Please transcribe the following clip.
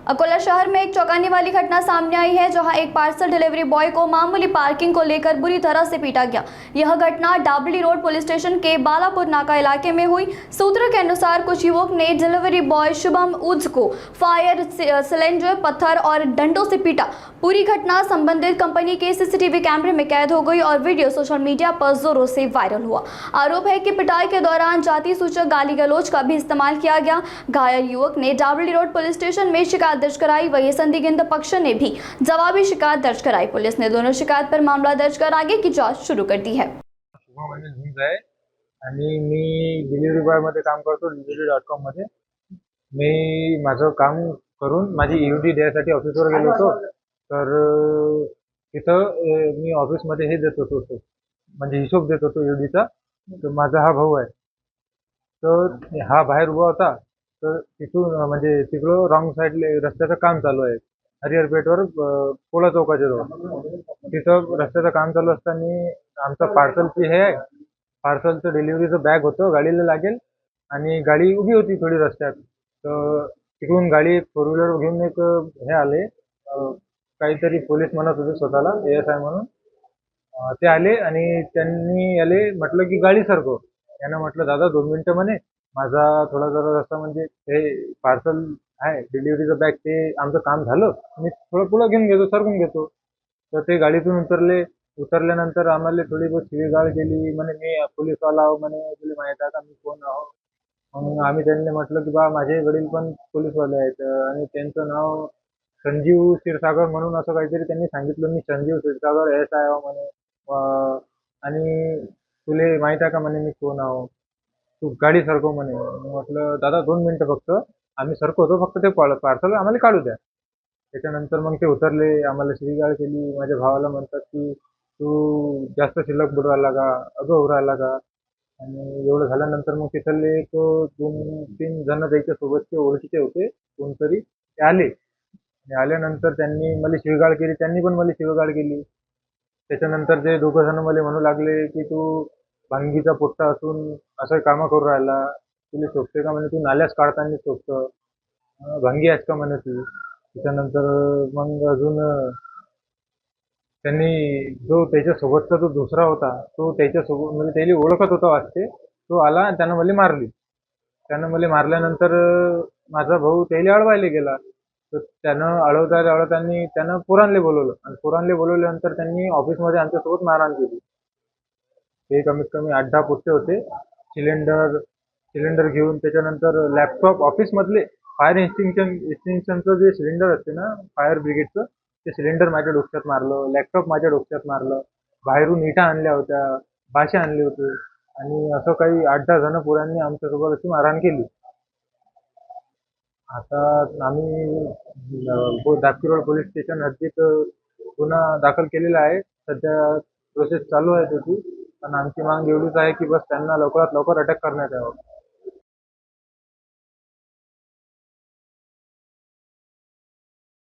अकोला शहर में एक चौंकाने वाली घटना सामने आई है, जहां एक पार्सल डिलीवरी बॉय को मामूली पार्किंग को लेकर बुरी तरह से पीटा गया। यह घटना डाबली रोड पुलिस स्टेशन के बालापुर नाका इलाके में हुई। सूत्रों के अनुसार कुछ युवक ने डिलीवरी बॉय शुभम उज को फायर सिलेंडर, पत्थर और डंडों से पीटा। पूरी घटना संबंधित कंपनी के सीसीटीवी कैमरे में कैद हो गई और वीडियो सोशल मीडिया पर जोरों से वायरल हुआ। आरोप है कि पिटाई के दौरान जाति सूचक गाली गलौज का भी इस्तेमाल किया गया। घायल युवक ने डाबली रोड पुलिस स्टेशन में शिकायत दर्ज कराई। वही संदिग्ध पक्ष ने भी जवाबी शिकायत दर्ज कराई। पुलिस ने दोनों शिकायत पर मामला दर्ज कर आगे की जांच शुरू कर दी है। शुभम अनिल झुंज आहे आणि मी डिलिव्हरी बॉय मध्ये काम करतो delivery.com मध्ये। मी माझं काम करून माझी ईओडी द्यायसाठी ऑफिसवर गेलो होतो। तर तिथं मी ऑफिसमध्ये हे देत होतो, म्हणजे हिशोब देत होतो ईओडीचा। तर माझा हा भाऊ आहे, तर हा बाहेर उभा होता। तर तिथून म्हणजे तिकडं रॉंग साईडला रस्त्याचं काम चालू आहे, हरिहर पेठवर पोळा चौकाच्या जवळ। तिथं रस्त्याचं काम चालू असताना आमचं पार्सलची हे आहे, पार्सलचं डिलिव्हरीचं बॅग होतं, गाडीला लागेल आणि गाडी उभी होती थोडी रस्त्यात। तर तिकडून गाडी फोर व्हीलर घेऊन एक हे आले, काहीतरी पोलीस म्हणत होते स्वतःला ASI म्हणून। ते आले आणि त्यांनी याले म्हटलं की गाडी सरकव। यानं म्हटलं दादा 2 मिनिटं म्हणे, माझा थोडा जरा रस्ता म्हणजे हे पार्सल आहे डिलिव्हरीचं बॅग, ते आमचं काम झालं, मी थोडं पुढं घेऊन घेतो, सरकून घेतो। तर ते गाडीतून उतरले। उतरल्यानंतर आम्हाला थोडी बहुत शिवीगाळ केली, म्हणे मी पोलीसवाला आहो, म्हणे तुला माहित आहे का मी कोण आहो। मग आम्ही त्यांना म्हटलं की बा माझे वडील पण पोलीसवाले आहेत आणि त्यांचं नाव संजीव क्षीरसागर म्हणून असं काहीतरी त्यांनी सांगितलं। मी संजीव क्षीरसागर ASI आहो म्हणे, आणि तुले माहित आहे का म्हणे मी कोण आहो, तू गाडी सरकव म्हणे। म्हटलं दादा 2 मिनिटं फक्त, आम्ही सरकवतो, फक्त ते पार्सल आम्हाला काढू द्या। त्याच्यानंतर मग ते उतरले, आम्हाला शिवीगाळ केली। माझ्या भावाला म्हणतात की तू जास्त शिल्लक बोलू राहिला का, अगं होऊ राहिला का। आणि एवढं झाल्यानंतर मग तिथले एक 2-3 जण त्याच्या सोबतचे ओळखीचे होते कोणतरी, ते आले आणि आल्यानंतर त्यांनी मला शिवीगाळ केली, त्यांनी पण मला शिवीगाळ केली। त्याच्यानंतर ते दोघं जण मला म्हणू लागले की तू भांगीचा पोट्टा असून असं कामं करू राहिला, तुला शोभते का म्हणे, तू नाल्यास काढताना शोभतं, भांगी आहेस का म्हणे तू। त्याच्यानंतर मग अजून त्यांनी जो त्याच्यासोबतचा जो दुसरा होता, तो त्याच्यासोबत म्हणजे त्याला ओळखत होता वाटते, तो आला आणि त्यानं मला मारली। त्यानं मला मारल्यानंतर माझा भाऊ त्याला अडवायला गेला। तर त्यानं अडवताना त्यानं पोरांना बोलवलं आणि पोरांना बोलवल्यानंतर त्यांनी ऑफिसमध्ये आमच्यासोबत मारहाण केली। ते कमीत कमी 8-10 पोट्टे होते। सिलेंडर घेऊन, त्याच्यानंतर लॅपटॉप ऑफिसमधले फायर एक्सटिंग्विशनचं जे सिलेंडर असते ना फायर ब्रिगेडचं, ते सिलेंडर माझ्या डोक्यात मारलं, लॅपटॉप माझ्या डोक्यात मारलं, बाहेरून इटा आणल्या होत्या, बाशे आणले होते आणि असं काही 8-10 जण पोरांनी आमच्यासोबत अशी मारहाण केली। आता आम्ही दापकी रोड पोलीस स्टेशन हद्दीत गुन्हा दाखल केलेला आहे। सध्या प्रोसेस चालू आहे त्याची, पण आमची मागणी एवढीच आहे की बस त्यांना लवकरात लवकर अटक करण्यात यावं।